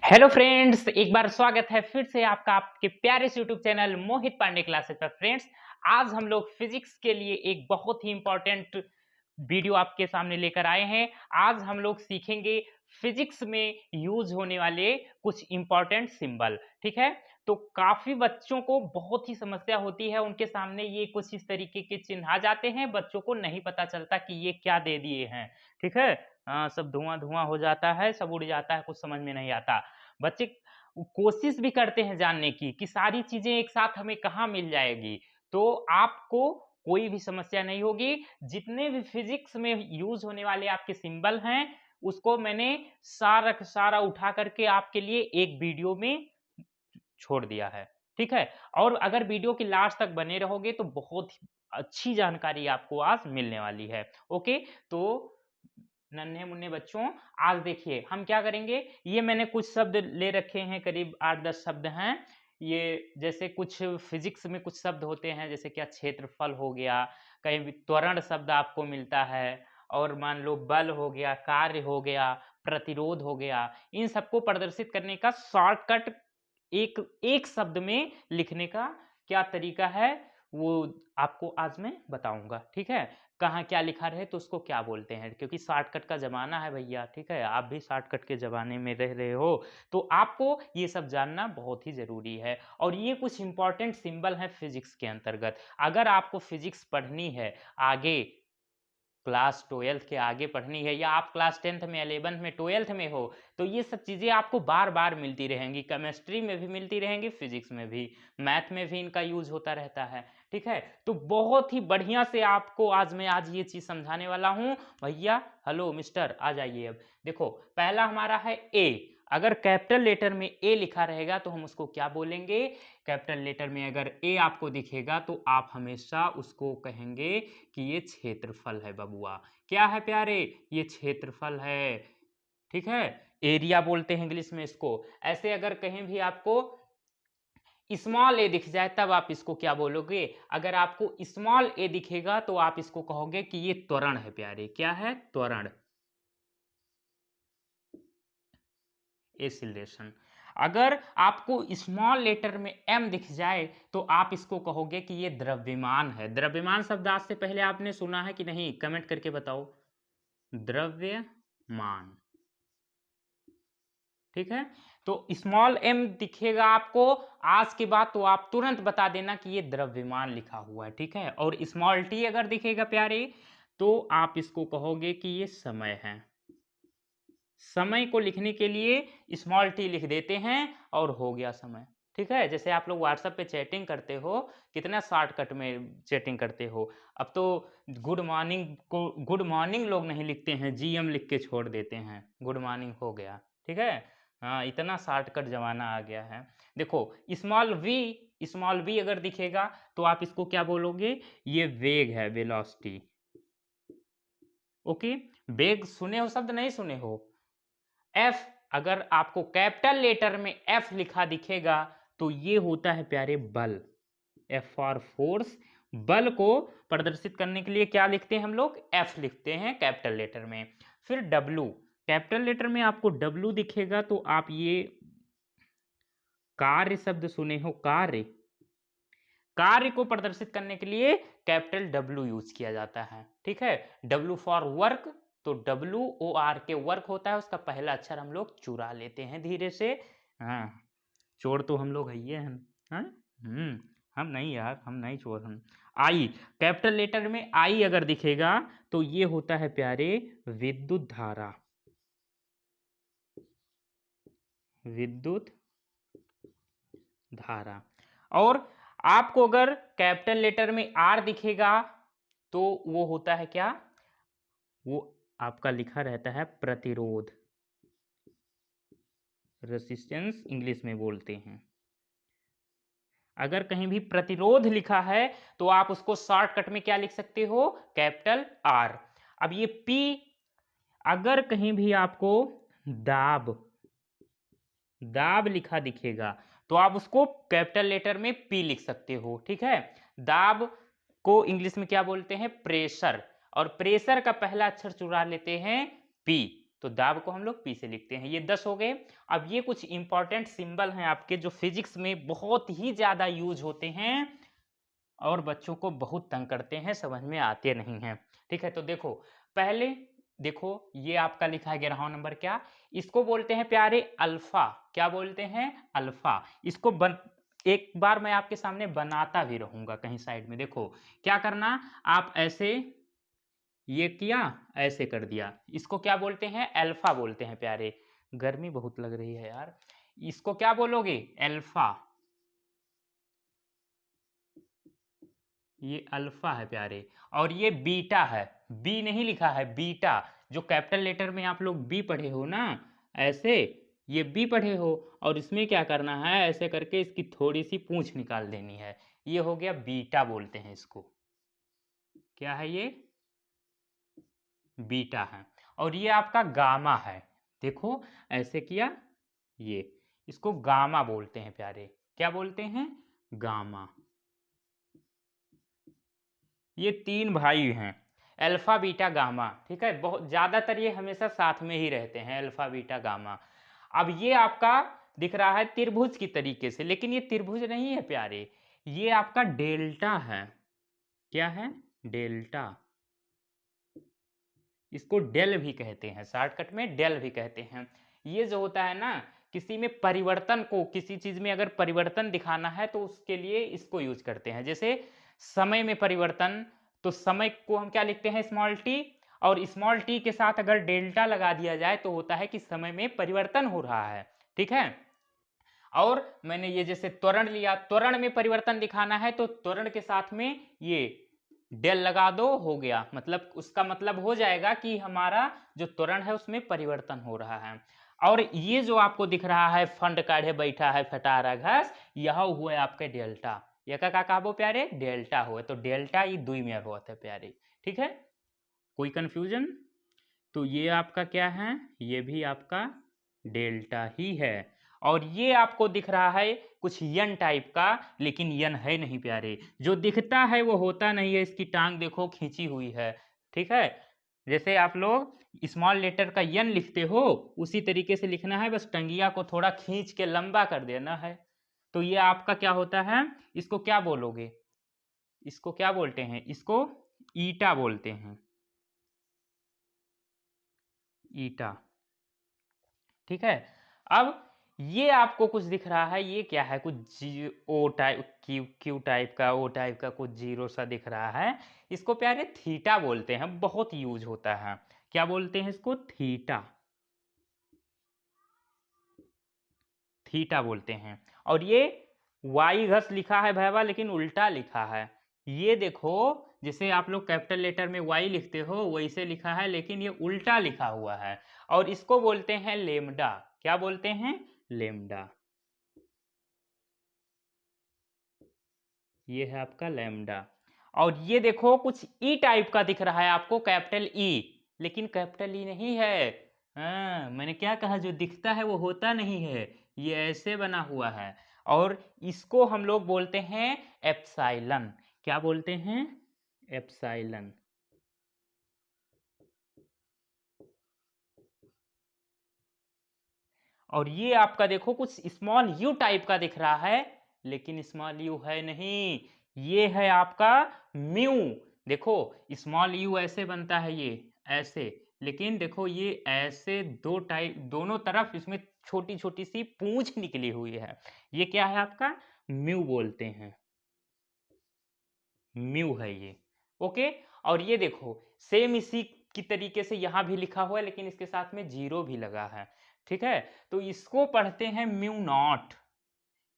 Hello friends, एक बार स्वागत है फिर से आपका आपके प्यारे से यूट्यूब चैनल मोहित पांडे क्लासेस पर। फ्रेंड्स, आज हम लोग फिजिक्स के लिए एक बहुत ही इंपॉर्टेंट वीडियो आपके सामने लेकर आए हैं। आज हम लोग सीखेंगे फिजिक्स में यूज होने वाले कुछ इंपॉर्टेंट सिंबल। ठीक है, तो काफी बच्चों को बहुत ही समस्या होती है, उनके सामने ये कुछ इस तरीके के चिन्ह आ जाते हैं, बच्चों को नहीं पता चलता कि ये क्या दे दिए हैं। ठीक है, सब धुआं धुआं हो जाता है, सब उड़ जाता है, कुछ समझ में नहीं आता। बच्चे कोशिश भी करते हैं जानने की कि सारी चीजें एक साथ हमें कहाँ मिल जाएगी। तो आपको कोई भी समस्या नहीं होगी। जितने भी फिजिक्स में यूज होने वाले आपके सिंबल हैं, उसको मैंने सारा का सारा उठा करके आपके लिए एक वीडियो में छोड़ दिया है। ठीक है, और अगर वीडियो के लास्ट तक बने रहोगे तो बहुत ही अच्छी जानकारी आपको आज मिलने वाली है। ओके, तो नन्हे-मुन्ने बच्चों, आज देखिए हम क्या करेंगे। ये मैंने कुछ शब्द ले रखे हैं, करीब 8-10 शब्द हैं। ये जैसे कुछ फिजिक्स में कुछ शब्द होते हैं, जैसे क्या क्षेत्रफल हो गया, कहीं भी त्वरण शब्द आपको मिलता है, और मान लो बल हो गया, कार्य हो गया, प्रतिरोध हो गया। इन सबको प्रदर्शित करने का शॉर्टकट एक एक शब्द में लिखने का क्या तरीका है, वो आपको आज मैं बताऊँगा। ठीक है? कहाँ क्या लिखा रहे तो उसको क्या बोलते हैं, क्योंकि शॉर्टकट का ज़माना है भैया। ठीक है? आप भी शॉर्टकट के ज़माने में रह रहे हो, तो आपको ये सब जानना बहुत ही ज़रूरी है। और ये कुछ इम्पोर्टेंट सिंबल हैं फिज़िक्स के अंतर्गत। अगर आपको फिज़िक्स पढ़नी है आगे, क्लास 12th के आगे पढ़नी है, या आप क्लास 10th में, 11th में, 12th में हो, तो ये सब चीज़ें आपको बार-बार मिलती रहेंगी। केमिस्ट्री में भी मिलती रहेंगी, फिज़िक्स में भी, मैथ में भी इनका यूज़ होता रहता है। ठीक है? तो बहुत ही बढ़िया से आपको आज ये चीज़ समझाने वाला हूँ। भैया, हेलो मिस्टर, आ जाइए अब। देखो, पहला हमारा है ए। अगर कैपिटल लेटर में ए लिखा रहेगा तो हम उसको क्या बोलेंगे? कैपिटल लेटर में अगर ए आपको दिखेगा तो आप हमेशा उसको कहेंगे कि ये क्षेत्रफल है बबुआ। क्या है प्यारे? ये क्षेत्रफल है। ठीक है? एरिया बोलते हैं इंग्लिश में इसको। ऐसे अगर कहीं भी आपको स्मॉल ए दिख जाए तब आप इसको क्या बोलोगे? अगर आपको स्मॉल ए दिखेगा तो आप इसको कहोगे कि ये त्वरण है प्यारे। क्या है? त्वरण। एक्सीलरेशन। अगर आपको स्मॉल लेटर में एम दिख जाए तो आप इसको कहोगे कि ये द्रव्यमान है। द्रव्यमान शब्द आज से पहले आपने सुना है कि नहीं? कमेंट करके बताओ। द्रव्यमान। ठीक है, तो स्मॉल एम दिखेगा आपको आज के बाद तो आप तुरंत बता देना कि ये द्रव्यमान लिखा हुआ है। ठीक है, और स्मॉल टी अगर दिखेगा प्यारे तो आप इसको कहोगे कि ये समय है। समय को लिखने के लिए स्मॉल टी लिख देते हैं और हो गया समय। ठीक है, जैसे आप लोग व्हाट्सएप पे चैटिंग करते हो, कितना शॉर्टकट में चैटिंग करते हो। अब तो गुड मॉर्निंग को गुड मॉर्निंग लोग नहीं लिखते हैं, जीएम लिख के छोड़ देते हैं, गुड मॉर्निंग हो गया। ठीक है, हाँ, इतना शॉर्टकट जमाना आ गया है। देखो, स्मॉल वी अगर दिखेगा तो आप इसको क्या बोलोगे? ये वेग है, वेलोसिटी। ओके, वेग सुने हो शब्द, नहीं सुने हो? एफ, अगर आपको कैपिटल लेटर में एफ लिखा दिखेगा तो ये होता है प्यारे बल। F for force. बल को प्रदर्शित करने के लिए क्या लिखते हैं हम लोग? एफ लिखते हैं कैपिटल लेटर में। फिर डब्लू, कैपिटल लेटर में आपको डब्लू दिखेगा तो आप ये कार्य शब्द सुने हो, कार्य। कार्य को प्रदर्शित करने के लिए कैपिटल डब्ल्यू यूज किया जाता है। ठीक है, डब्ल्यू फॉर वर्क, तो डब्ल्यू ओ आर के वर्क होता है, उसका पहला अक्षर हम लोग चुरा लेते हैं धीरे से। हाँ, चोर तो हम लोग है ये हैं। हाँ? हम नहीं यार, हम नहीं चोर हम। आई, कैपिटल लेटर में आई अगर दिखेगा तो ये होता है प्यारे विद्युत धारा। विद्युत धारा। और आपको अगर कैपिटल लेटर में आर दिखेगा तो वो होता है क्या? वो आपका लिखा रहता है प्रतिरोध। रेसिस्टेंस इंग्लिश में बोलते हैं। अगर कहीं भी प्रतिरोध लिखा है तो आप उसको शॉर्टकट में क्या लिख सकते हो? Capital R. अब ये पी, अगर कहीं भी आपको दाब दाब लिखा दिखेगा तो आप उसको कैपिटल लेटर में पी लिख सकते हो। ठीक है, दाब को इंग्लिश में क्या बोलते हैं? प्रेशर। और प्रेशर का पहला अक्षर चुरा लेते हैं पी, तो दाब को हम लोग पी से लिखते हैं। ये 10 हो गए। अब ये कुछ इंपॉर्टेंट सिंबल हैं आपके जो फिजिक्स में बहुत ही ज़्यादा यूज होते हैं और बच्चों को बहुत तंग करते हैं, समझ में आते नहीं हैं। ठीक है, तो देखो पहले देखो ये आपका लिखा है 11वां नंबर क्या, इसको बोलते हैं प्यारे अल्फा। क्या बोलते हैं? अल्फा। इसको एक बार मैं आपके सामने बनाता भी रहूंगा कहीं साइड में। देखो क्या करना, आप ऐसे ये किया, ऐसे कर दिया, इसको क्या बोलते हैं? अल्फा बोलते हैं प्यारे। गर्मी बहुत लग रही है यार। इसको क्या बोलोगे? अल्फा। ये अल्फा है प्यारे। और ये बीटा है, बी नहीं लिखा है, बीटा। जो कैपिटल लेटर में आप लोग बी पढ़े हो ना, ऐसे ये बी पढ़े हो, और इसमें क्या करना है, ऐसे करके इसकी थोड़ी सी पूंछ निकाल देनी है। ये हो गया बीटा बोलते हैं इसको। क्या है ये? बीटा है। और ये आपका गामा है। देखो ऐसे किया, ये इसको गामा बोलते हैं प्यारे। क्या बोलते हैं? गामा। ये 3 भाई हैं, अल्फा बीटा गामा। ठीक है, बहुत ज्यादातर ये हमेशा साथ में ही रहते हैं, अल्फा बीटा गामा। अब ये आपका दिख रहा है त्रिभुज की तरीके से, लेकिन ये त्रिभुज नहीं है प्यारे, ये आपका डेल्टा है। क्या है? डेल्टा। इसको डेल भी कहते हैं, शॉर्टकट में डेल भी कहते हैं। ये जो होता है ना, किसी में परिवर्तन को, किसी चीज में अगर परिवर्तन दिखाना है तो उसके लिए इसको यूज करते हैं। जैसे समय में परिवर्तन, तो समय को हम क्या लिखते हैं? Small T. और स्मॉल टी के साथ अगर डेल्टा लगा दिया जाए तो होता है कि समय में परिवर्तन हो रहा है। ठीक है। और मैंने ये जैसे त्वरण लिया, त्वरण में परिवर्तन दिखाना है तो त्वरण के साथ में ये डेल लगा दो, हो गया। मतलब उसका मतलब हो जाएगा कि हमारा जो त्वरण है उसमें परिवर्तन हो रहा है। और ये जो आपको दिख रहा है फंड काढ़े बैठा है फटारा घास, यह हुआ आपके डेल्टा। यह का कहबो प्यारे? डेल्टा हुआ। तो डेल्टा ये दुई में होता है प्यारे। ठीक है, कोई कंफ्यूजन? तो ये आपका क्या है? ये भी आपका डेल्टा ही है। और ये आपको दिख रहा है कुछ यन टाइप का, लेकिन यन है नहीं प्यारे। जो दिखता है वो होता नहीं है। इसकी टांग देखो खींची हुई है। ठीक है, जैसे आप लोग स्मॉल लेटर का यन लिखते हो उसी तरीके से लिखना है, बस टंगिया को थोड़ा खींच के लंबा कर देना है। तो ये आपका क्या होता है? इसको क्या बोलोगे? इसको क्या बोलते हैं? इसको ईटा बोलते हैं, ईटा। ठीक है। अब ये आपको कुछ दिख रहा है, ये क्या है? कुछ जी ओ टाइप, क्यू टाइप का, ओ टाइप का कुछ जीरो सा दिख रहा है। इसको प्यारे थीटा बोलते हैं, बहुत यूज होता है। क्या बोलते हैं इसको? थीटा। थीटा बोलते हैं। और ये वाई घस लिखा है भैया, लेकिन उल्टा लिखा है। ये देखो, जैसे आप लोग कैपिटल लेटर में वाई लिखते हो वैसे लिखा है, लेकिन ये उल्टा लिखा हुआ है। और इसको बोलते हैं लेमडा। क्या बोलते हैं? लेमडा। ये है आपका लैम्डा। और ये देखो कुछ ई टाइप का दिख रहा है आपको, कैपिटल ई, लेकिन कैपिटल ई नहीं है। हाँ, मैंने क्या कहा? जो दिखता है वो होता नहीं है, ये ऐसे बना हुआ है। और इसको हम लोग बोलते हैं एप्साइलन। क्या बोलते हैं? एप्साइलन। और ये आपका देखो कुछ स्मॉल यू टाइप का दिख रहा है, लेकिन स्मॉल यू है नहीं, ये है आपका म्यू। देखो स्मॉल यू ऐसे बनता है, ये ऐसे, लेकिन देखो ये ऐसे दो टाइप, दोनों तरफ इसमें छोटी छोटी सी पूंछ निकली हुई है। ये क्या है आपका? म्यू बोलते हैं, म्यू है ये। ओके। और ये देखो सेम इसी की तरीके से यहां भी लिखा हुआ है, लेकिन इसके साथ में जीरो भी लगा है। ठीक है, तो इसको पढ़ते हैं म्यू नॉट।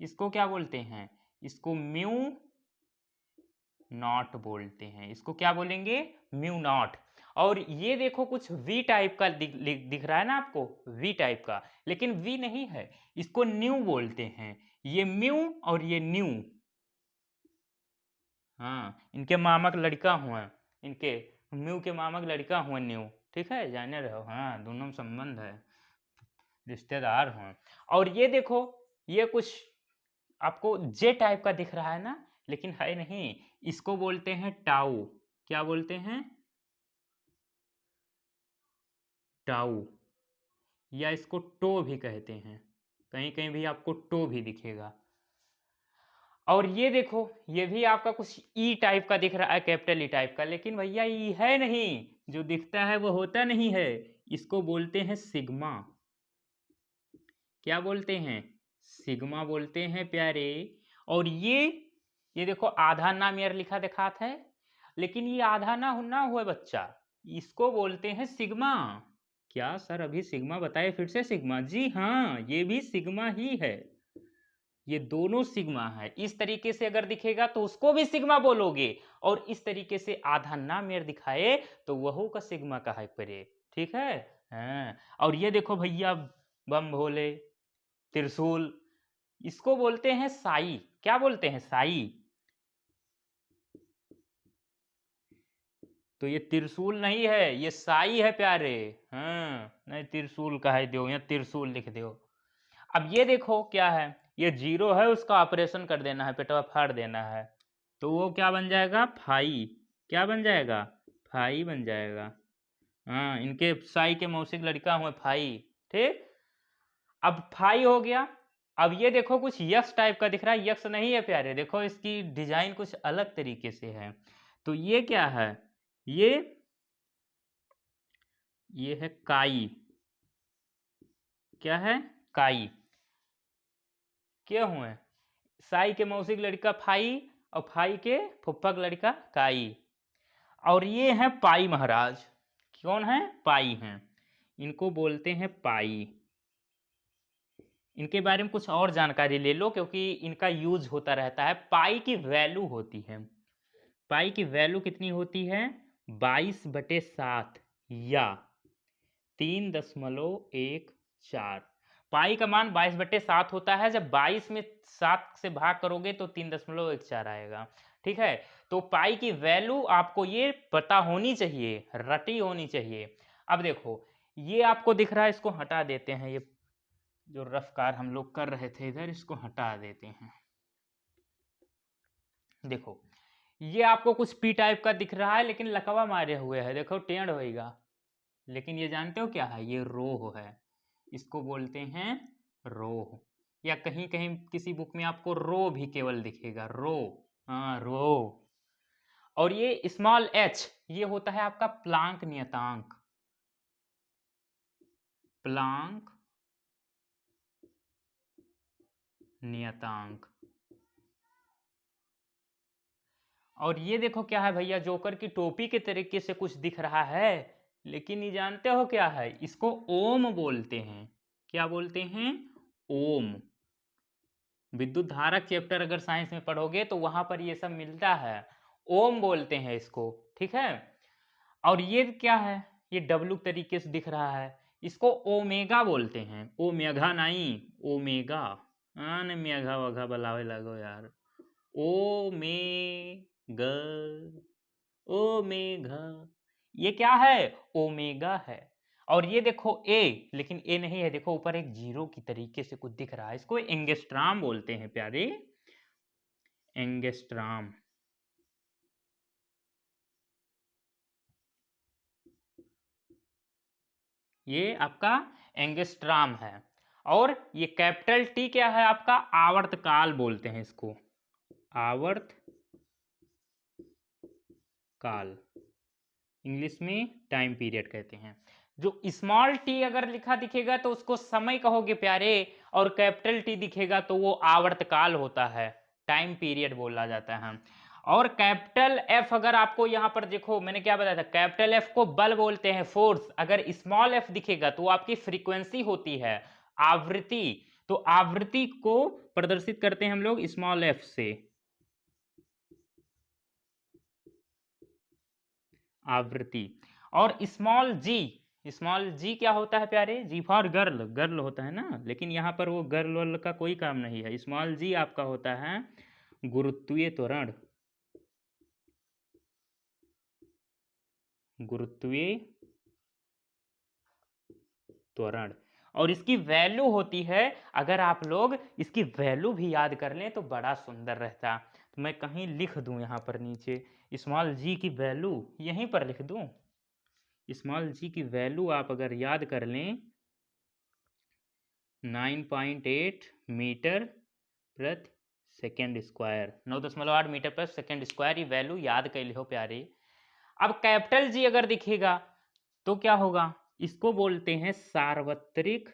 इसको क्या बोलते हैं? इसको म्यू नॉट बोलते हैं। इसको क्या बोलेंगे? Mu naught. और ये देखो कुछ वी टाइप का दिख रहा है ना आपको, वी टाइप का, लेकिन वी नहीं है, इसको न्यू बोलते हैं। ये म्यू और ये न्यू। हाँ, इनके मामक लड़का हुआ, इनके म्यू के मामक लड़का हुआ न्यू। ठीक है, जाने रहो। हाँ, दोनों में संबंध है, रिश्तेदार हों। और ये देखो, ये कुछ आपको जे टाइप का दिख रहा है ना, लेकिन है नहीं, इसको बोलते हैं टाउ। क्या बोलते हैं? टाउ। या इसको टो भी कहते हैं, कहीं कहीं भी आपको टो भी दिखेगा। और ये देखो, ये भी आपका कुछ ई टाइप का दिख रहा है, कैपिटल ई टाइप का, लेकिन भैया ई है नहीं, जो दिखता है वो होता नहीं है। इसको बोलते हैं सिग्मा। क्या बोलते हैं? सिग्मा बोलते हैं प्यारे। और ये देखो आधा नाम यार लिखा दिखात है, लेकिन ये आधा ना हुआ बच्चा, इसको बोलते हैं सिग्मा। क्या सर अभी सिग्मा बताए, फिर से सिग्मा? जी हाँ, ये भी सिग्मा ही है, ये दोनों सिग्मा है। इस तरीके से अगर दिखेगा तो उसको भी सिग्मा बोलोगे, और इस तरीके से आधा नाम यार दिखाए तो वह का सिग्मा का है परे। ठीक है? हाँ। और ये देखो भैया, बम भोले, त्रिशूल, इसको बोलते हैं साई। क्या बोलते हैं? साई। तो ये त्रिशूल नहीं है, ये साई है प्यारे। हाँ, नहीं त्रिशूल का है दो, या त्रिशूल लिख दो। अब ये देखो क्या है, ये जीरो है, उसका ऑपरेशन कर देना है, पेटवा फाड़ देना है, तो वो क्या बन जाएगा? फाई। क्या बन जाएगा? फाई बन जाएगा। हाँ, इनके साई के मौसिक लड़का हुए फाई। ठीक, अब फाई हो गया। अब ये देखो कुछ यक्स टाइप का दिख रहा है, यक्स नहीं है प्यारे, देखो इसकी डिजाइन कुछ अलग तरीके से है। तो ये क्या है? ये है काई। क्या है? काई। क्या हुए? साई के मौसिक लड़का फाई, और फाई के फुफ्फा का लड़का काई। और ये है पाई महाराज। कौन है? पाई हैं, इनको बोलते हैं पाई। इनके बारे में कुछ और जानकारी ले लो, क्योंकि इनका यूज होता रहता है। पाई की वैल्यू होती है, पाई की वैल्यू कितनी होती है? 22/7 या 3.14। पाई का मान 22/7 होता है। जब 22 में 7 से भाग करोगे तो 3.14 आएगा। ठीक है? तो पाई की वैल्यू आपको ये पता होनी चाहिए, रटी होनी चाहिए। अब देखो, ये आपको दिख रहा है, इसको हटा देते हैं, ये जो रफ कार हम लोग कर रहे थे इधर, इसको हटा देते हैं। देखो, ये आपको कुछ पी टाइप का दिख रहा है, लेकिन लकवा मारे हुए है, देखो टेढ़ होएगा। लेकिन ये जानते हो क्या है? ये रोह है, इसको बोलते हैं रोह। या कहीं कहीं किसी बुक में आपको रो भी केवल दिखेगा, रो। हाँ, रो। और ये स्मॉल एच, ये होता है आपका प्लांक नियतांक। प्लांक नियतांक। और ये देखो क्या है भैया, जोकर की टोपी के तरीके से कुछ दिख रहा है, लेकिन ये जानते हो क्या है? इसको ओम बोलते हैं। क्या बोलते हैं? ओम। विद्युत धारक चैप्टर अगर साइंस में पढ़ोगे तो वहां पर ये सब मिलता है, ओम बोलते हैं इसको। ठीक है? और ये क्या है? ये डब्लू तरीके से दिख रहा है, इसको ओमेगा बोलते हैं। ओमेगा नहीं, ओमेगा। हाँ न, मेघा वघा बलावे लगो यार। ओमेगा, ओमेगा, ये क्या है? ओमेगा है। और ये देखो ए, लेकिन ए नहीं है, देखो ऊपर एक जीरो की तरीके से कुछ दिख रहा है, इसको एंगस्ट्राम बोलते हैं प्यारे, एंगस्ट्राम। ये आपका एंगस्ट्राम है। और ये कैपिटल टी क्या है आपका? आवर्तकाल बोलते हैं इसको, आवर्त काल, इंग्लिश में टाइम पीरियड कहते हैं। जो स्मॉल टी अगर लिखा दिखेगा तो उसको समय कहोगे प्यारे, और कैपिटल टी दिखेगा तो वो आवर्तकाल होता है, टाइम पीरियड बोला जाता है। और कैपिटल एफ अगर आपको यहाँ पर देखो, मैंने क्या बताया था, कैपिटल एफ को बल बोलते हैं, फोर्स। अगर स्मॉल एफ दिखेगा तो वो आपकी फ्रीक्वेंसी होती है, आवृत्ति। तो आवृत्ति को प्रदर्शित करते हैं हम लोग स्मॉल एफ से, आवृत्ति। और स्मॉल जी क्या होता है प्यारे? जी फॉर गर्ल, गर्ल होता है ना, लेकिन यहाँ पर वो गर्ल वर्ल का कोई काम नहीं है। स्मॉल जी आपका होता है गुरुत्वीय त्वरण, गुरुत्वीय त्वरण। और इसकी वैल्यू होती है, अगर आप लोग इसकी वैल्यू भी याद कर लें तो बड़ा सुंदर रहता। तो मैं कहीं लिख दूं यहाँ पर नीचे, स्मॉल जी की वैल्यू यहीं पर लिख दूं। स्मॉल जी की वैल्यू आप अगर याद कर लें 9.8 मीटर प्रति सेकेंड स्क्वायर, 9.8 मीटर प्रति सेकेंड स्क्वायर। ये वैल्यू याद कर लियो प्यारे। अब कैपिटल जी अगर दिखेगा तो क्या होगा, इसको बोलते हैं सार्वत्रिक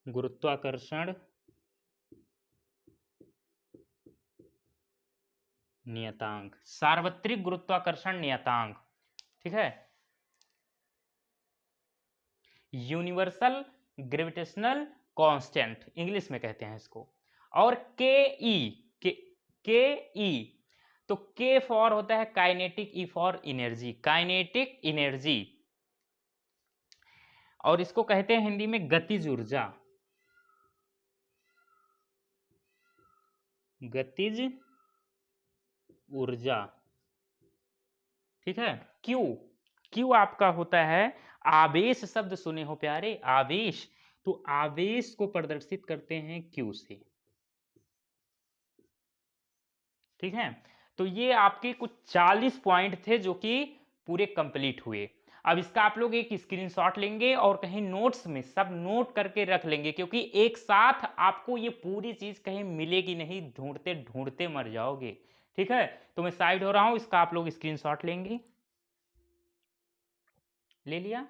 गुरुत्वाकर्षण नियतांक, सार्वत्रिक गुरुत्वाकर्षण नियतांक, ठीक है, यूनिवर्सल ग्रेविटेशनल कांस्टेंट इंग्लिश में कहते हैं इसको। और के ई, तो के फॉर होता है kinetic, E for energy, kinetic energy, और इसको कहते हैं हिंदी में गतिज ऊर्जा, गतिज ऊर्जा, ठीक है। क्यू आपका होता है आवेश, शब्द सुने हो प्यारे, आवेश, तो आवेश को प्रदर्शित करते हैं क्यू से, ठीक है। तो ये आपके कुछ 40 पॉइंट थे जो कि पूरे कंप्लीट हुए। अब इसका आप लोग एक स्क्रीनशॉट लेंगे और कहीं नोट्स में सब नोट करके रख लेंगे, क्योंकि एक साथ आपको ये पूरी चीज कहीं मिलेगी नहीं, ढूंढते ढूंढते मर जाओगे, ठीक है। तो मैं साइड हो रहा हूं, इसका आप लोग स्क्रीनशॉट लेंगे। ले लिया?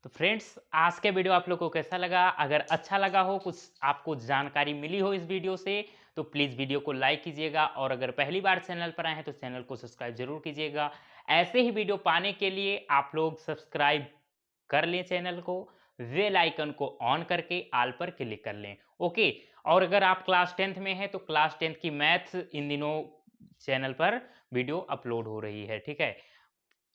तो फ्रेंड्स, आज के वीडियो आप लोग को कैसा लगा? अगर अच्छा लगा हो, कुछ आपको जानकारी मिली हो इस वीडियो से, तो प्लीज़ वीडियो को लाइक कीजिएगा, और अगर पहली बार चैनल पर आए हैं तो चैनल को सब्सक्राइब जरूर कीजिएगा। ऐसे ही वीडियो पाने के लिए आप लोग सब्सक्राइब कर लें चैनल को, बेल आइकन को ऑन करके आल पर क्लिक कर लें, ओके। और अगर आप क्लास 10th में हैं तो क्लास 10th की मैथ्स इन दिनों चैनल पर वीडियो अपलोड हो रही है, ठीक है।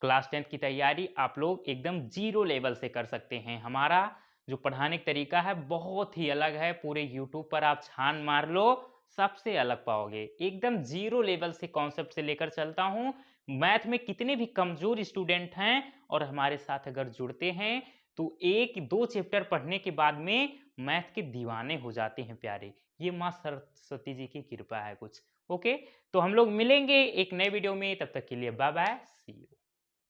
क्लास 10th की तैयारी आप लोग एकदम जीरो लेवल से कर सकते हैं। हमारा जो पढ़ाने का तरीका है बहुत ही अलग है, पूरे यूट्यूब पर आप छान मार लो, सबसे अलग पाओगे। एकदम जीरो लेवल से कॉन्सेप्ट से लेकर चलता हूं। मैथ में कितने भी कमजोर स्टूडेंट हैं और हमारे साथ अगर जुड़ते हैं तो 1-2 चैप्टर पढ़ने के बाद में मैथ के दीवाने हो जाते हैं प्यारे। ये माँ सरस्वती जी की कृपा है कुछ, ओके। तो हम लोग मिलेंगे एक नए वीडियो में, तब तक के लिए बाय बाय, सी यू।